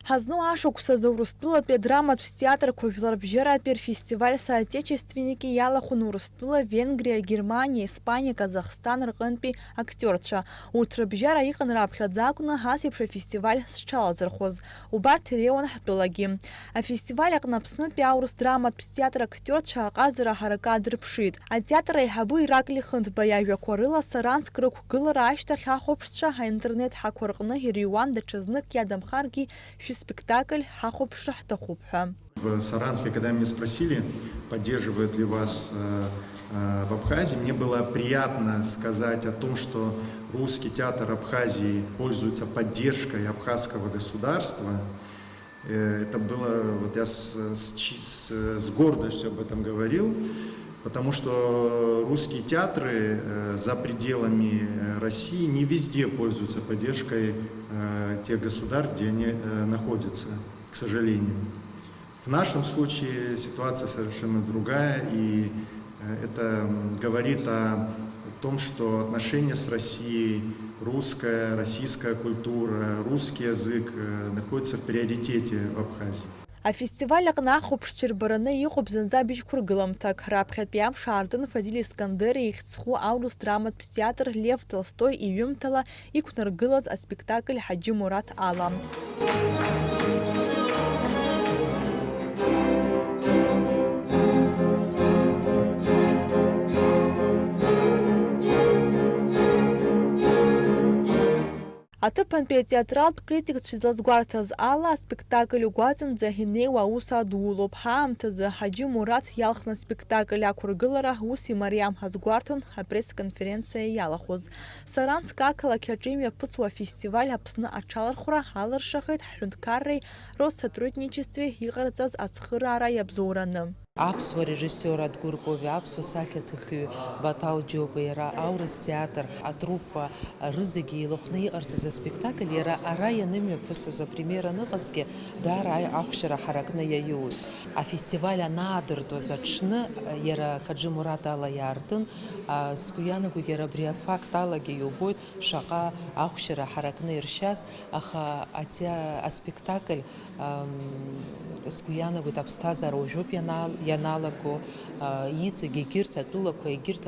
Хазну ашукса за Урыстулатәи драматә театрқәа жәларбжьаратәи рфестиваль соотечественники иалахәын Урыстәыла, Венгриа, Германия, Испания, Казахстан рҟынтәи актерцәа. Урҭ рыбжьара иҟан раԥхьаӡа акәны ас еиԥш афестиваль зҽалазырхәоз. Убарҭ иреиуан ҳтәылагьы. Афестиваль аҟны Аԥснытәи аурыс драматә театр актерцәа аҟазара ҳаракы аадырԥшит. Атеатр аиҳабы Иракли Хынҭба иажәақәа рыла Саранск рықәгылара ашьҭахь ахәаԥшцәа аинтернет ҳақәа рҟны иреиуан даҽазнык иадамхаргьы спектакль ҳахәаԥшра ҳҭахуп ҳәа. В Саранске, когда меня спросили, поддерживает ли вас в Абхазии, мне было приятно сказать о том, что русский театр Абхазии пользуется поддержкой абхазского государства. Это было, вот я с гордостью об этом говорил, потому что русские театры за пределами России не везде пользуются поддержкой тех государств, где они находятся, к сожалению. В нашем случае ситуация совершенно другая, и это говорит о том, что отношения с Россией, российская культура, русский язык находятся в приоритете в Абхазии. Афестиваль аҟны ахәаԥшцәа рбараны иҟоуп зынӡа быжьқәыргыламҭак. Раԥхьатәи амш аартын Фазиль Искандер ихьӡху аурыс драматә театр Лев Толстой иҩымҭала иқәнаргылаз аспектакль Ҳаџьы Мураҭ ала. Аҭыԥантәи атеатралтә критикцәа излазгәарҭаз ала аспектакль угәаҵанӡа инеиуа аус адуулоуп. Ҳаамҭазы Ҳаџьы Мураҭ иалхны аспектакль ақәыргылара ус имариам ҳазгәарҭон апресс-конференциа иалахәыз. Саранск ақалақь аҿы имҩаԥысуа афестиваль Аԥсны аҽалархәра алыршахеит ҳҳәынҭқарреи Россотрудничестве иҟарҵаз ацхыраара иабзоураны. Аԥсуа режиссер Адгәыр Ковиа, аԥсуа сахьаҭыхҩы Баҭал Џьоба, иара аурыс театр атруппа рызегьы еилыхәны иҟарҵаз аспектакль иара ара ианымҩаԥысуаз апремиера аныҟазгьы даара ахәшьара ҳаракны иаиуит. Афестиваль анаадыртуаз аҽны иара Ҳаџьы Мураҭ ала иаартын, сгәы иаанагоит иара абри афакт алагьы иубоит шаҟа ахәшьара ҳаракны иршьаз, аха аспектакль сгәы иаанагоит аԥсҭазаара уажәоуп ианалаго, иҵегь егьырҭ атәылақәа, егьырҭ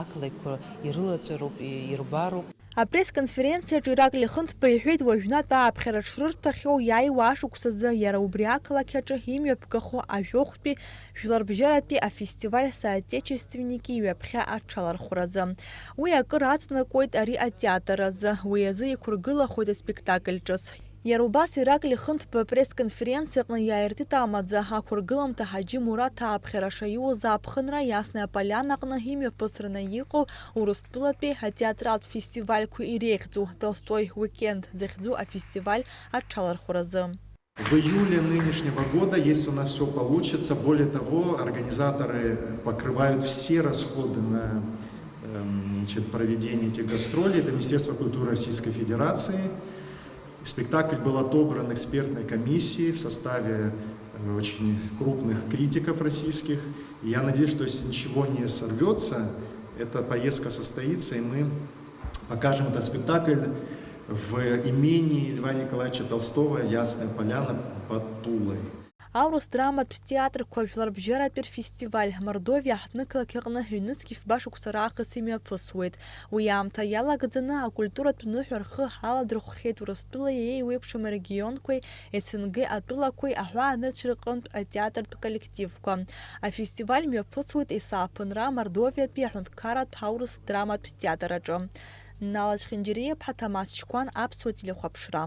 ақалақьқәа ирылаҵәароуп, ирбароуп. Апресс-конференциаҿы Иракли Хынҭба иҳәеит уажәнатә ааԥхьара дшрырҭахьоу иааиуа ашықәсазы иара убри ақалақь аҿы имҩаԥгахо ажәохәтәи жәларбжьаратәи афестиваль соотечественники иҩаԥхьа аҽалархәразы. Уи акыр аҵнакуеит ари атеатр азы, уи азы иқәыргылахоит аспектакль ҿыц. Иара убас Иракли Хынҭба апресс-конференциаҟны иааиртит амаӡа ақәыргыламҭа Ҳаџьы Мураҭ ааԥхьара шаиуаз аԥхынра Иасны Аполианаҟны имҩаԥысраны иҟоу Урыстәылатәи атеатралтә фестивальқәа иреиӷьӡоу Толстой уикенд захьӡу афестиваль аҽалархәразы. В июле нынешнего года, если у нас все получится, более того, организаторы покрывают все расходы на проведение этих гастролей. Это Министерство культуры Российской Федерации. Спектакль был отобран экспертной комиссией в составе очень крупных критиков российских. И я надеюсь, что если ничего не сорвется, эта поездка состоится, и мы покажем этот спектакль в имении Льва Николаевича Толстого «Ясная поляна» под Тулой. Аурус драматә театрқәа жәларбжьаратәи рфестиваль Мордовиа ҳҭнықалақь аҟны ҩнызқь фба шықәса раахыс имҩаԥысуеит. Уи аамҭа иалагӡаны акультуратә ныҳәа рхы аладырхәхьеит Урыстәыла еиуеиԥшым арегионқәеи, СНГ атәылақәеи, аҳәаанырцәа рҟынтә атеатратә коллективқәа. Афестиваль мҩаԥысуеит есааԥынра Мордовиатәи аҳәынҭқарратә аурыс драматә театр аҿы. Налаџь Хинџьериаԥҳа, Ҭамас Чкәан, Аԥсуа телехәаԥшра.